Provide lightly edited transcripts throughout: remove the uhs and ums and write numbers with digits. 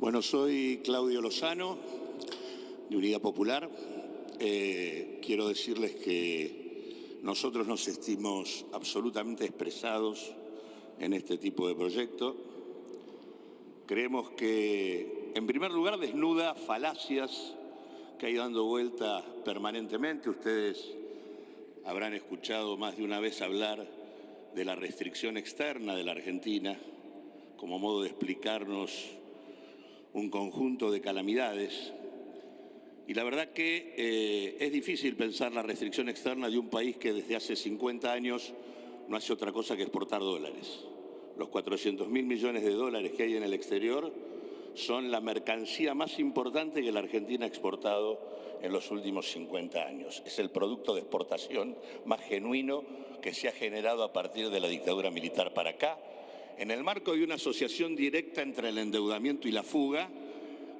Bueno, soy Claudio Lozano, de Unidad Popular. Quiero decirles que nosotros nos sentimos absolutamente expresados en este tipo de proyecto. Creemos que, en primer lugar, desnuda falacias que hay dando vuelta permanentemente. Ustedes habrán escuchado más de una vez hablar de la restricción externa de la Argentina como modo de explicarnos un conjunto de calamidades. Y la verdad que es difícil pensar la restricción externa de un país que desde hace 50 años no hace otra cosa que exportar dólares. Los 400.000 millones de dólares que hay en el exterior son la mercancía más importante que la Argentina ha exportado en los últimos 50 años. Es el producto de exportación más genuino que se ha generado a partir de la dictadura militar para acá, en el marco de una asociación directa entre el endeudamiento y la fuga,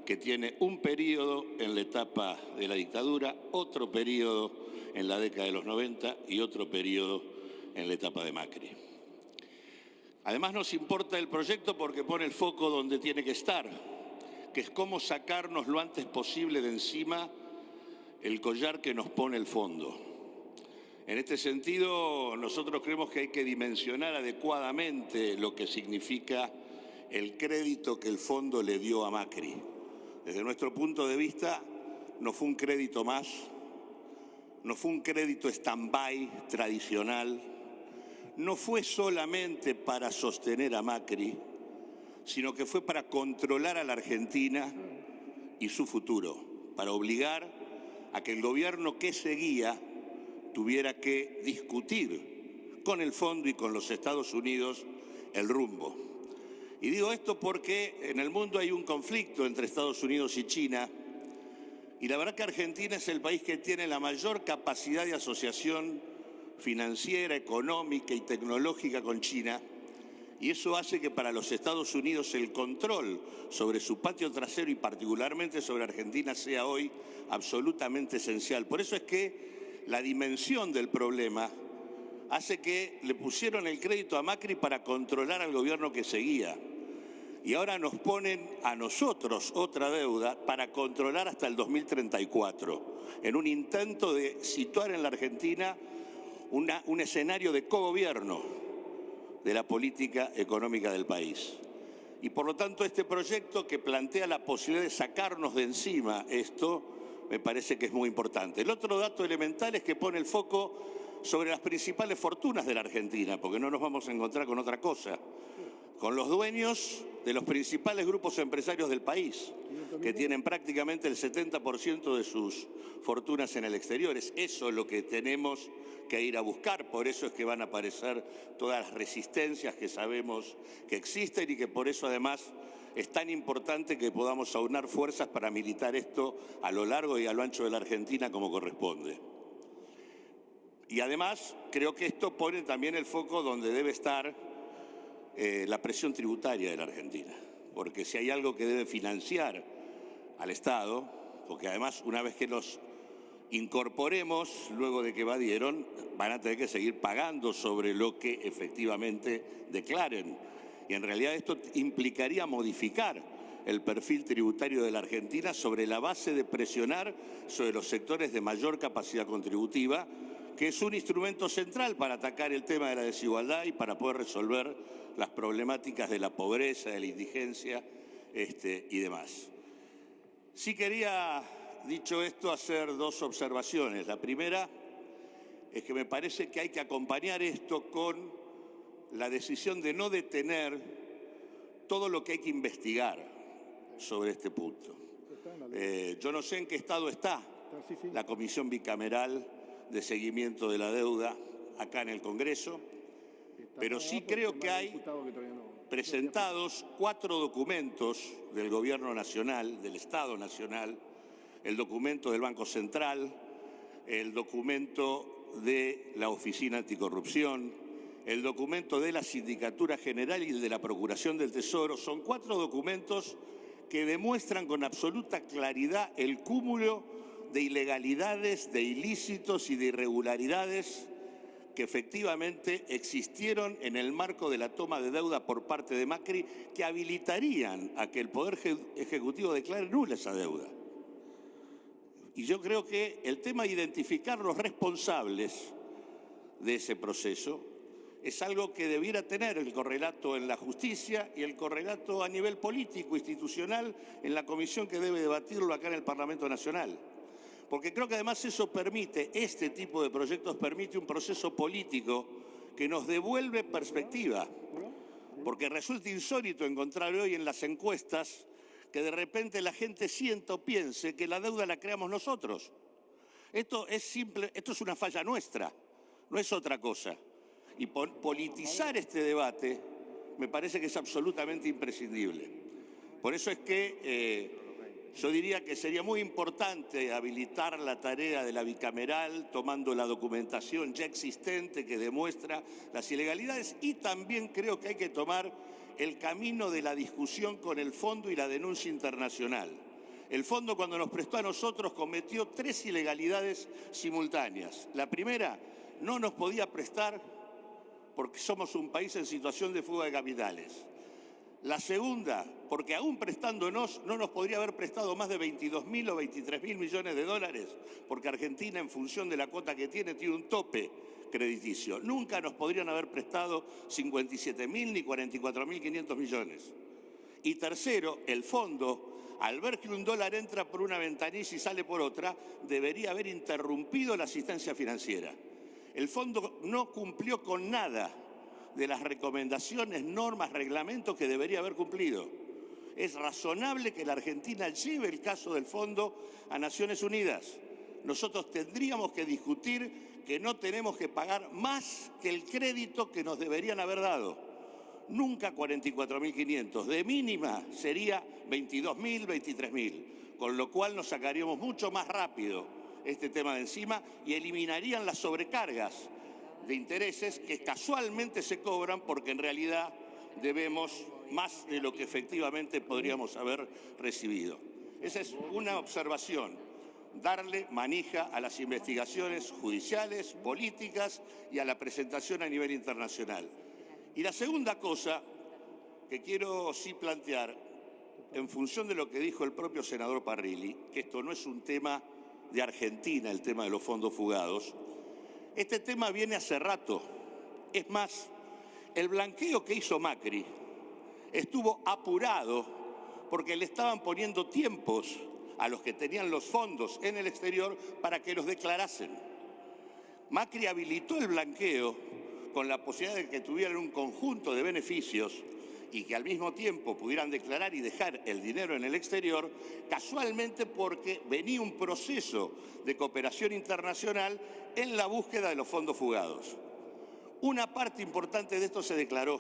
que tiene un periodo en la etapa de la dictadura, otro periodo en la década de los 90 y otro periodo en la etapa de Macri. Además nos importa el proyecto porque pone el foco donde tiene que estar, que es cómo sacarnos lo antes posible de encima el collar que nos pone el fondo. En este sentido, nosotros creemos que hay que dimensionar adecuadamente lo que significa el crédito que el fondo le dio a Macri. Desde nuestro punto de vista, no fue un crédito más, no fue un crédito stand-by tradicional, no fue solamente para sostener a Macri, sino que fue para controlar a la Argentina y su futuro, para obligar a que el gobierno que seguía tuviera que discutir con el fondo y con los Estados Unidos el rumbo. Y digo esto porque en el mundo hay un conflicto entre Estados Unidos y China, y la verdad que Argentina es el país que tiene la mayor capacidad de asociación financiera, económica y tecnológica con China, y eso hace que para los Estados Unidos el control sobre su patio trasero y particularmente sobre Argentina sea hoy absolutamente esencial. Por eso es que la dimensión del problema hace que le pusieron el crédito a Macri para controlar al gobierno que seguía. Y ahora nos ponen a nosotros otra deuda para controlar hasta el 2034, en un intento de situar en la Argentina un escenario de cogobierno de la política económica del país. Y por lo tanto este proyecto que plantea la posibilidad de sacarnos de encima esto, me parece que es muy importante. El otro dato elemental es que pone el foco sobre las principales fortunas de la Argentina, porque no nos vamos a encontrar con otra cosa, con los dueños de los principales grupos empresarios del país, que tienen prácticamente el 70% de sus fortunas en el exterior. Es eso lo que tenemos que ir a buscar, por eso es que van a aparecer todas las resistencias que sabemos que existen y que por eso además es tan importante que podamos aunar fuerzas para militar esto a lo largo y a lo ancho de la Argentina como corresponde. Y además creo que esto pone también el foco donde debe estar la presión tributaria de la Argentina, porque si hay algo que debe financiar al Estado, porque además una vez que los incorporemos, luego de que evadieron, van a tener que seguir pagando sobre lo que efectivamente declaren. Y en realidad esto implicaría modificar el perfil tributario de la Argentina sobre la base de presionar sobre los sectores de mayor capacidad contributiva, que es un instrumento central para atacar el tema de la desigualdad y para poder resolver las problemáticas de la pobreza, de la indigencia y demás. Sí quería, dicho esto, hacer dos observaciones. La primera es que me parece que hay que acompañar esto con la decisión de no detener todo lo que hay que investigar sobre este punto. Yo no sé en qué estado está la Comisión Bicameral de Seguimiento de la Deuda acá en el Congreso, pero sí creo que hay presentados 4 documentos del Gobierno Nacional, del Estado Nacional, el documento del Banco Central, el documento de la Oficina Anticorrupción, el documento de la Sindicatura General y el de la Procuración del Tesoro. Son 4 documentos que demuestran con absoluta claridad el cúmulo de ilegalidades, de ilícitos y de irregularidades que efectivamente existieron en el marco de la toma de deuda por parte de Macri que habilitarían a que el Poder Ejecutivo declare nula esa deuda. Y yo creo que el tema de identificar los responsables de ese proceso es algo que debiera tener el correlato en la justicia y el correlato a nivel político, institucional, en la comisión que debe debatirlo acá en el Parlamento Nacional. Porque creo que además eso permite, este tipo de proyectos permite un proceso político que nos devuelve perspectiva. Porque resulta insólito encontrar hoy en las encuestas que de repente la gente sienta o piense que la deuda la creamos nosotros. Esto es una falla nuestra, no es otra cosa. Y politizar este debate me parece que es absolutamente imprescindible. Por eso es que yo diría que sería muy importante habilitar la tarea de la bicameral, tomando la documentación ya existente que demuestra las ilegalidades, y también creo que hay que tomar el camino de la discusión con el Fondo y la denuncia internacional. El Fondo, cuando nos prestó a nosotros, cometió 3 ilegalidades simultáneas. La primera, no nos podía prestar porque somos un país en situación de fuga de capitales. La segunda, porque aún prestándonos no nos podría haber prestado más de 22.000 o 23.000 millones de dólares, porque Argentina, en función de la cuota que tiene un tope crediticio. Nunca nos podrían haber prestado 57.000 ni 44.500 millones. Y tercero, el fondo, al ver que un dólar entra por una ventanilla y sale por otra, debería haber interrumpido la asistencia financiera. El fondo no cumplió con nada de las recomendaciones, normas, reglamentos que debería haber cumplido. Es razonable que la Argentina lleve el caso del fondo a Naciones Unidas. Nosotros tendríamos que discutir que no tenemos que pagar más que el crédito que nos deberían haber dado. Nunca 44.500, de mínima sería 22.000, 23.000, con lo cual nos sacaríamos mucho más rápido este tema de encima y eliminarían las sobrecargas de intereses que casualmente se cobran porque en realidad debemos más de lo que efectivamente podríamos haber recibido. Esa es una observación. Darle manija a las investigaciones judiciales, políticas y a la presentación a nivel internacional. Y la segunda cosa que quiero sí plantear, en función de lo que dijo el propio senador Parrilli, que esto no es un tema de Argentina, el tema de los fondos fugados, este tema viene hace rato. Es más, el blanqueo que hizo Macri estuvo apurado porque le estaban poniendo tiempos a los que tenían los fondos en el exterior para que los declarasen. Macri habilitó el blanqueo con la posibilidad de que tuvieran un conjunto de beneficios y que al mismo tiempo pudieran declarar y dejar el dinero en el exterior, casualmente porque venía un proceso de cooperación internacional en la búsqueda de los fondos fugados. Una parte importante de esto se declaró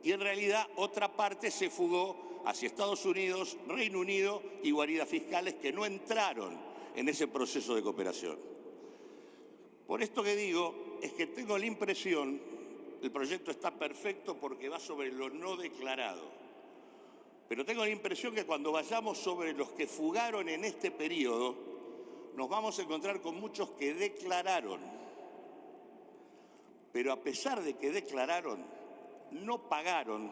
y en realidad otra parte se fugó hacia Estados Unidos, Reino Unido y guaridas fiscales que no entraron en ese proceso de cooperación. Por esto que digo es que tengo la impresión, el proyecto está perfecto porque va sobre lo no declarado, pero tengo la impresión que cuando vayamos sobre los que fugaron en este periodo, nos vamos a encontrar con muchos que declararon, pero a pesar de que declararon, no pagaron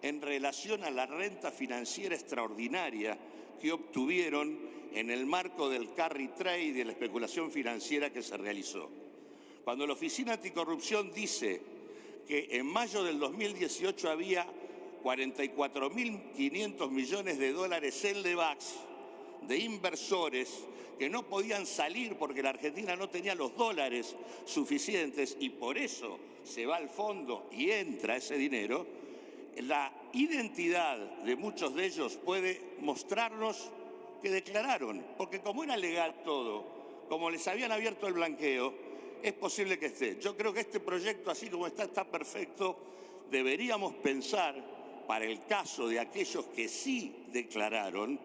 en relación a la renta financiera extraordinaria que obtuvieron en el marco del carry trade y de la especulación financiera que se realizó. Cuando la Oficina Anticorrupción dice que en mayo del 2018 había 44.500 millones de dólares en LEVAX de inversores que no podían salir porque la Argentina no tenía los dólares suficientes y por eso se va al fondo y entra ese dinero, la identidad de muchos de ellos puede mostrarnos que declararon, porque como era legal todo, como les habían abierto el blanqueo, es posible que esté. Yo creo que este proyecto, así como está perfecto. Deberíamos pensar, para el caso de aquellos que sí declararon,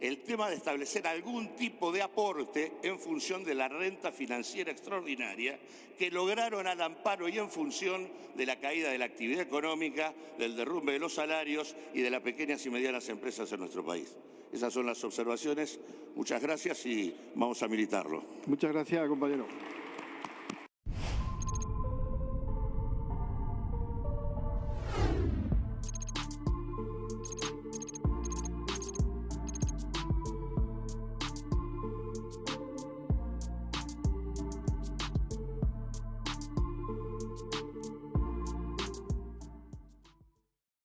el tema de establecer algún tipo de aporte en función de la renta financiera extraordinaria que lograron al amparo y en función de la caída de la actividad económica, del derrumbe de los salarios y de las pequeñas y medianas empresas en nuestro país. Esas son las observaciones. Muchas gracias y vamos a militarlo. Muchas gracias, compañero.